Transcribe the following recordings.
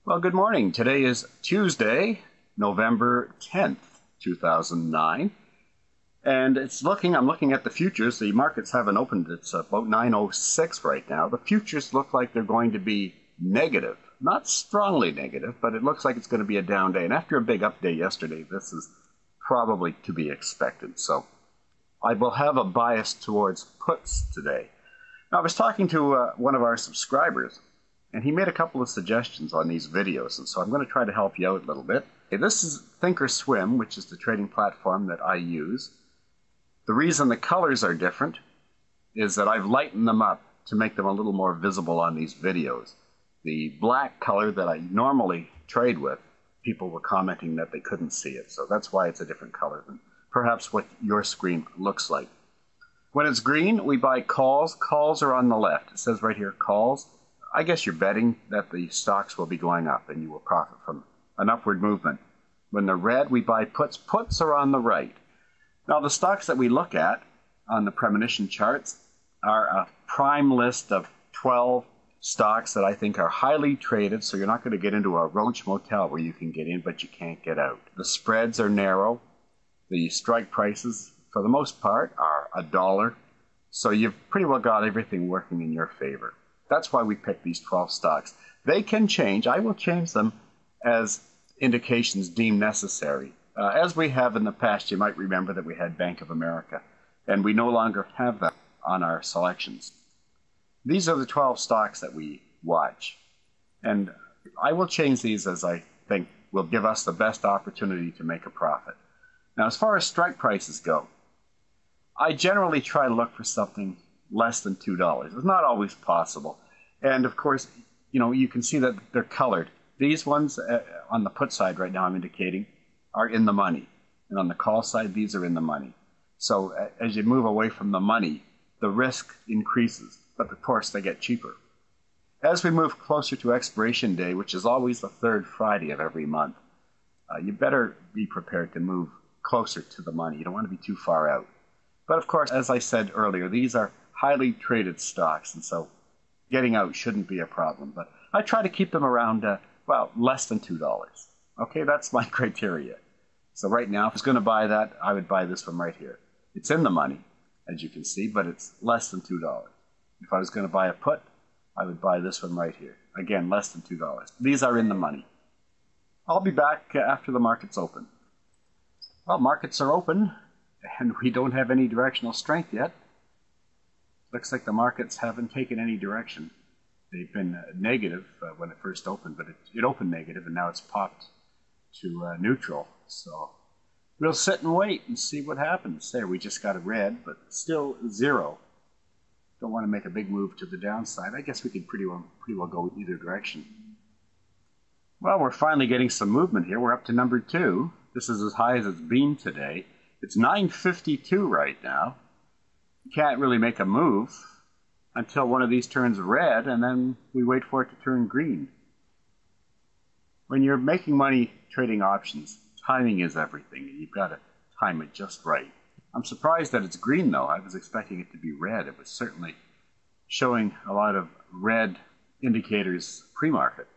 Well, good morning. Today is Tuesday, November 10th, 2009. And I'm looking at the futures. The markets haven't opened. It's about 9:06 right now. The futures look like they're going to be negative. Not strongly negative, but it looks like it's going to be a down day. And after a big up day yesterday, this is probably to be expected. So I will have a bias towards puts today. Now, I was talking to one of our subscribers, and he made a couple of suggestions on these videos, and so I'm going to try to help you out a little bit. Okay, this is Thinkorswim, which is the trading platform that I use. The reason the colors are different is that I've lightened them up to make them a little more visible on these videos. The black color that I normally trade with, people were commenting that they couldn't see it, so that's why it's a different color than perhaps what your screen looks like. When it's green, we buy calls. Calls are on the left. It says right here, calls. I guess you're betting that the stocks will be going up and you will profit from an upward movement. When they're red, we buy puts. Puts are on the right. Now, the stocks that we look at on the Premonition charts are a prime list of 12 stocks that I think are highly traded, so you're not going to get into a roach motel where you can get in but you can't get out. The spreads are narrow. The strike prices, for the most part, are $1. So you've pretty well got everything working in your favor. That's why we picked these 12 stocks. They can change. I will change them as indications deemed necessary. As we have in the past, you might remember that we had Bank of America, and we no longer have that on our selections. These are the 12 stocks that we watch, and I will change these as I think will give us the best opportunity to make a profit. Now, as far as strike prices go, I generally try to look for something less than $2. It's not always possible. And of course, you can see that they're colored. These ones on the put side right now I'm indicating are in the money. And on the call side, these are in the money. So as you move away from the money, the risk increases. But of course, they get cheaper. As we move closer to expiration day, which is always the third Friday of every month, you better be prepared to move closer to the money. You don't want to be too far out. But of course, as I said earlier, these are highly traded stocks, and so getting out shouldn't be a problem. But I try to keep them around, less than $2. Okay, that's my criteria. So right now, if I was going to buy that, I would buy this one right here. It's in the money, as you can see, but it's less than $2. If I was going to buy a put, I would buy this one right here. Again, less than $2. These are in the money. I'll be back after the markets open. Well, markets are open, and we don't have any directional strength yet. Looks like the markets haven't taken any direction. They've been negative when it first opened, but it opened negative, and now it's popped to neutral. So we'll sit and wait and see what happens. There, we just got a red, but still zero. Don't want to make a big move to the downside. I guess we could pretty well go either direction. Well, we're finally getting some movement here. We're up to number 2. This is as high as it's been today. It's 9:52 right now. You can't really make a move until one of these turns red, and then we wait for it to turn green. When you're making money trading options, timing is everything, and you've got to time it just right. I'm surprised that it's green, though. I was expecting it to be red. It was certainly showing a lot of red indicators pre-market.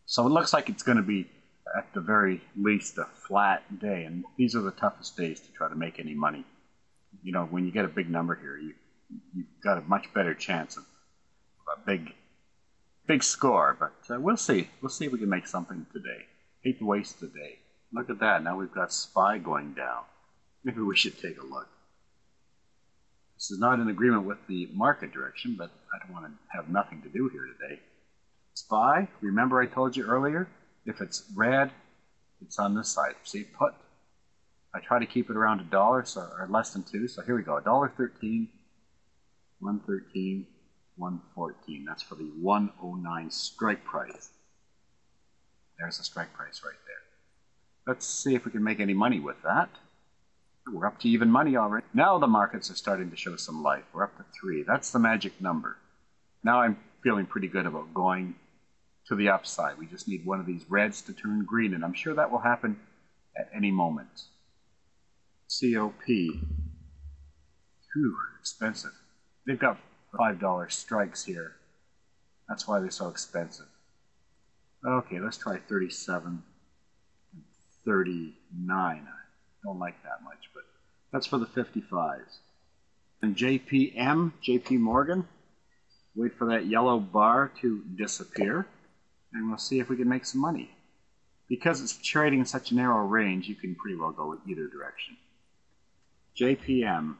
So it looks like it's going to be, at the very least, a flat day, and these are the toughest days to try to make any money. When you get a big number here, you've got a much better chance of a big score, but we'll see. We'll see if we can make something today. Hate to waste the day. Look at that. Now we've got SPY going down. Maybe we should take a look. This is not in agreement with the market direction, but I don't want to have nothing to do here today. SPY, remember I told you earlier, if it's red, it's on this side. See, put. I try to keep it around $1, or less than 2. So here we go, $1.13, $1.13, $1.14. That's for the 109 strike price. There's the strike price right there. Let's see if we can make any money with that. We're up to even money already. Now the markets are starting to show some life. We're up to 3. That's the magic number. Now I'm feeling pretty good about going to the upside. We just need one of these reds to turn green, and I'm sure that will happen at any moment. COP. Whew, expensive. They've got $5 strikes here. That's why they're so expensive. Okay, let's try 37 and 39. Don't like that much, but that's for the 55s. And JP Morgan, wait for that yellow bar to disappear, and we'll see if we can make some money. Because it's trading in such a narrow range, you can pretty well go either direction. JPM.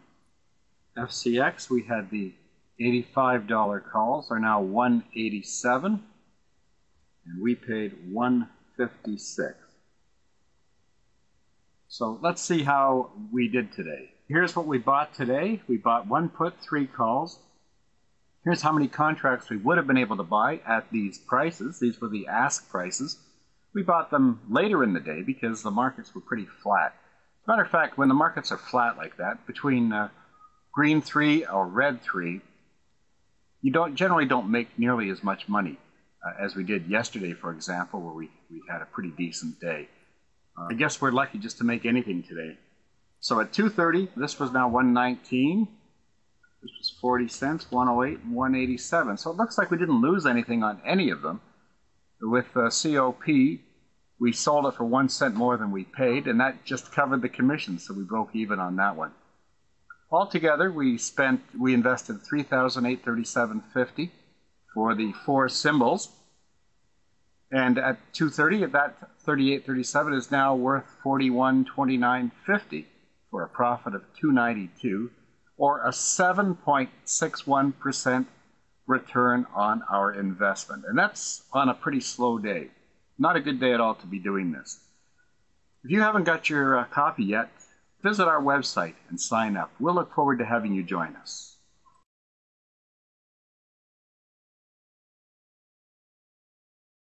FCX, we had the $85 calls, are now $187, and we paid $156. So let's see how we did today. Here's what we bought today. We bought 1 put, 3 calls. Here's how many contracts we would have been able to buy at these prices. These were the ask prices. We bought them later in the day because the markets were pretty flat. As a matter of fact, when the markets are flat like that, between green 3 or red 3, you generally don't make nearly as much money as we did yesterday, for example, where we had a pretty decent day. I guess we're lucky just to make anything today. So at 2:30, this was now 119. This was 40 cents, 108, and 187. So it looks like we didn't lose anything on any of them. With COP, we sold it for 1 cent more than we paid, and that just covered the commission, so we broke even on that one. Altogether, we invested $3,837.50 for the 4 symbols. And at 2:30, that 38.37 is now worth $41.29.50 for a profit of $292, or a 7.61% return on our investment. And that's on a pretty slow day. Not a good day at all to be doing this. If you haven't got your copy yet, visit our website and sign up. We'll look forward to having you join us.